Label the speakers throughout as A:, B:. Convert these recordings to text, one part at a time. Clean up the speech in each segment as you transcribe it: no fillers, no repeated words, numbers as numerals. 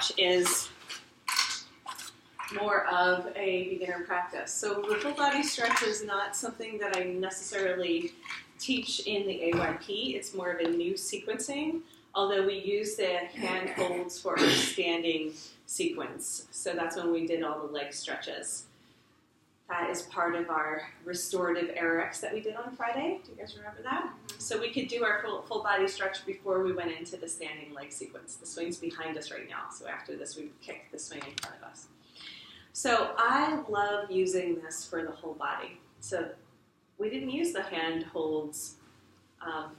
A: stretch is more of a beginner practice. So the full body stretch is not something that I necessarily teach in the AYP. It's more of a new sequencing, although we use the hand holds for our standing sequence. So that's when we did all the leg stretches. That is part of our restorative AYRx that we did on Friday. Do you guys remember that? So we could do our full body stretch before we went into the standing leg sequence. The swing's behind us right now. So after this, we kick the swing in front of us. So I love using this for the whole body. So we didn't use the hand holds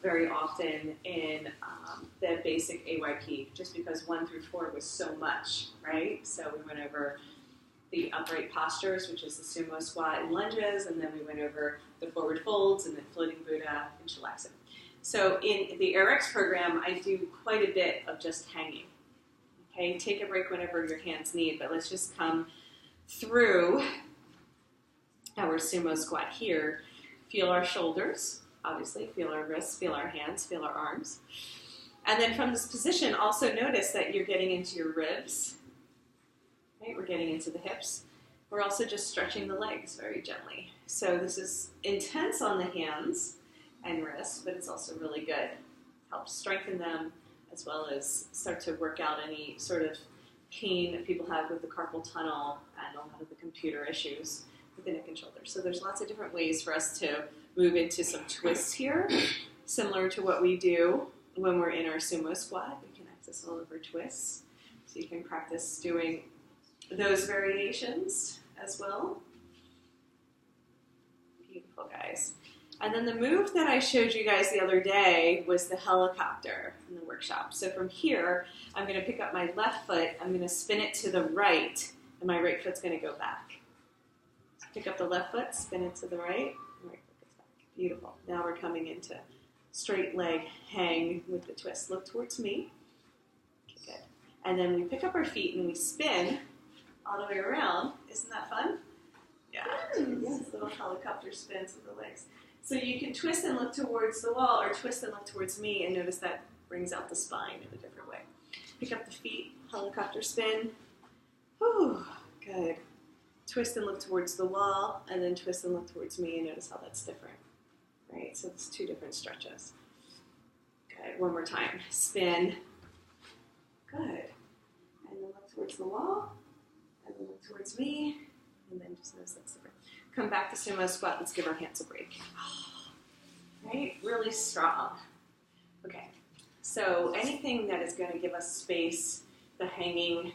A: very often in the basic AYP, just because 1 through 4 was so much, right? So we went over the upright postures, which is the sumo squat and lunges, and then we went over the forward folds and then floating Buddha and chilaxing. So in the AYRx program, I do quite a bit of just hanging. Okay, take a break whenever your hands need, but let's just come through our sumo squat here. Feel our shoulders, obviously, feel our wrists, feel our hands, feel our arms. And then from this position, also notice that you're getting into your ribs. Right, we're getting into the hips. We're also just stretching the legs very gently. So this is intense on the hands and wrists, but it's also really good. Helps strengthen them as well as start to work out any sort of pain that people have with the carpal tunnel and a lot of the computer issues with the neck and shoulders. So there's lots of different ways for us to move into some twists here, similar to what we do when we're in our sumo squat. We can access all of our twists. So you can practice doing those variations as well. Beautiful, guys. And then the move that I showed you guys the other day was the helicopter in the workshop. So from here, I'm going to pick up my left foot, I'm going to spin it to the right, and my right foot's going to go back. So pick up the left foot, spin it to the right, and right foot goes back. Beautiful. Now we're coming into straight leg hang with the twist. Look towards me. Okay, good. And then we pick up our feet and we spin all the way around. Isn't that fun? Yeah. Yes, little helicopter spins with the legs. So you can twist and look towards the wall or twist and look towards me, and notice that brings out the spine in a different way. Pick up the feet, helicopter spin. Whew, good. Twist and look towards the wall, and then twist and look towards me, and notice how that's different. Right, so it's 2 different stretches. Good, one more time. Spin. Good. And then look towards the wall. And then look towards me, and then just notice that's different. Come back to sumo squat. Let's give our hands a break. Right? Really strong. Okay. So anything that is going to give us space, the hanging,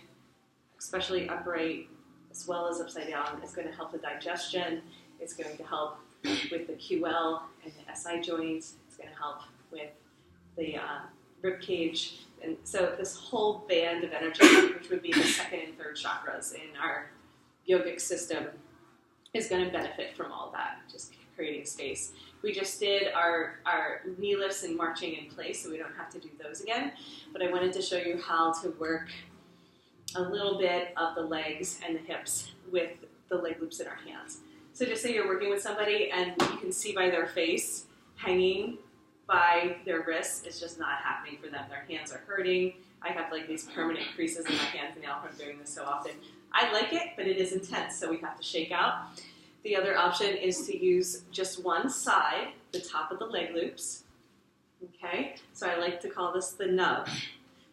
A: especially upright as well as upside down, is going to help the digestion. It's going to help with the QL and the SI joints. It's going to help with the rib cage. And so this whole band of energy, which would be the 2nd and 3rd chakras in our yogic system, is going to benefit from all that, just creating space. We just did our knee lifts and marching in place, so we don't have to do those again. But I wanted to show you how to work a little bit of the legs and the hips with the leg loops in our hands. So just say you're working with somebody and you can see by their face hanging by their wrists, it's just not happening for them. Their hands are hurting. I have like these permanent creases in my hands now from doing this so often. I like it, but it is intense, so we have to shake out. The other option is to use just one side, the top of the leg loops. Okay, so I like to call this the nub.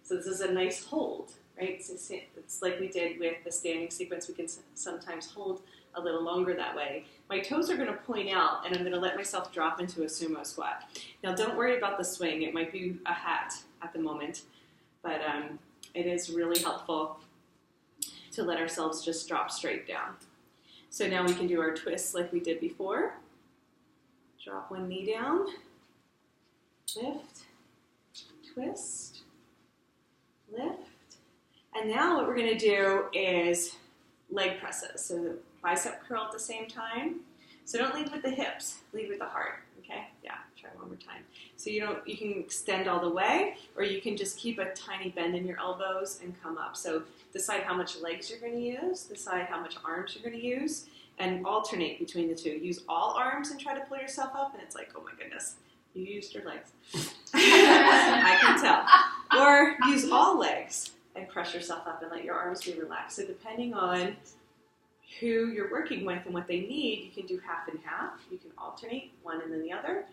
A: So this is a nice hold, right? So it's like we did with the standing sequence. We can sometimes hold a little longer that way. My toes are going to point out, and I'm going to let myself drop into a sumo squat. Now, don't worry about the swing. It might be a hat at the moment, but it is really helpful to let ourselves just drop straight down. So now we can do our twists like we did before. Drop one knee down, lift, twist, lift. And now what we're going to do is leg presses. So bicep curl at the same time. So don't lead with the hips, lead with the heart. Okay? Yeah, try one more time. So you can extend all the way, or you can just keep a tiny bend in your elbows and come up. So decide how much legs you're going to use, decide how much arms you're going to use, and alternate between the two. Use all arms and try to pull yourself up, and it's like, oh my goodness, you used your legs. I can tell. Or use all legs and press yourself up and let your arms be relaxed. So depending on who you're working with and what they need, you can do half and half. You can alternate one and then the other,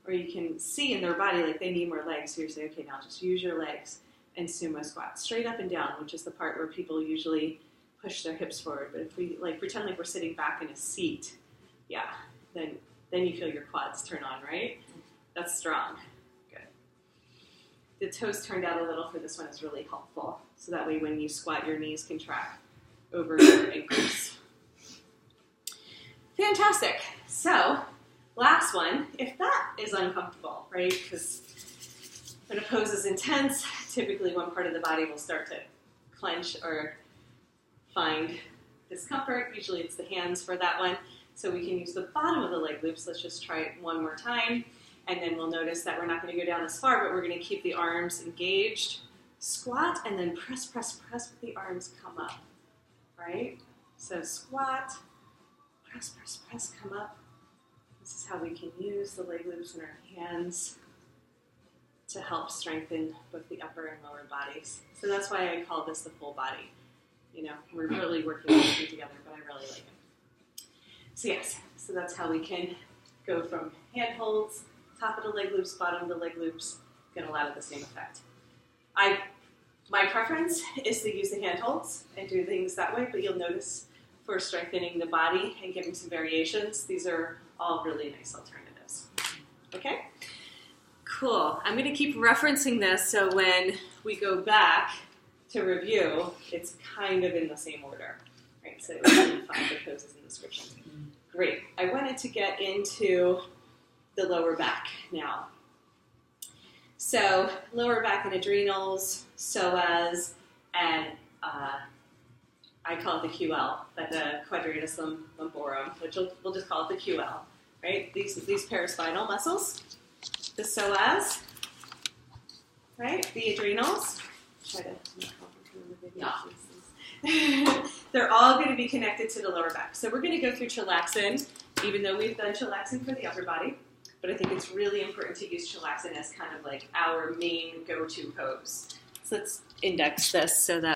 A: or you can see in their body like they need more legs. So you're saying, okay, now just use your legs and sumo squat straight up and down, which is the part where people usually push their hips forward. But if we like pretend like we're sitting back in a seat, yeah, then you feel your quads turn on, right? That's strong. Good. The toes turned out a little for this one is really helpful. So that way when you squat, your knees can track over your ankles. Fantastic. So, last one, if that is uncomfortable, right? Because when a pose is intense, typically one part of the body will start to clench or find discomfort. Usually it's the hands for that one. So we can use the bottom of the leg loops. Let's just try it one more time. And then we'll notice that we're not going to go down as far, but we're going to keep the arms engaged. Squat and then press, press, press with the arms come up, right? So squat, press, press, press, come up. This is how we can use the leg loops in our hands to help strengthen both the upper and lower bodies. So that's why I call this the full body. You know, we're really working everything together, but I really like it. So yes, so that's how we can go from hand holds, top of the leg loops, bottom of the leg loops, get a lot of the same effect. My preference is to use the hand holds and do things that way, but you'll notice for strengthening the body and giving some variations, these are all really nice alternatives. Okay? Cool. I'm going to keep referencing this so when we go back to review, it's kind of in the same order. Right? So you'll find the poses in the description. Great. I wanted to get into the lower back now. So lower back and adrenals, psoas, and I call it the QL, but the Quadratus lumborum, which we'll just call it the QL, right? These paraspinal muscles, the psoas, right? The adrenals. Try to make the video. They're all going to be connected to the lower back. So we're going to go through chilaxin, even though we've done chilaxin for the upper body. But I think it's really important to use chilaxin as kind of like our main go-to pose. So let's index this so that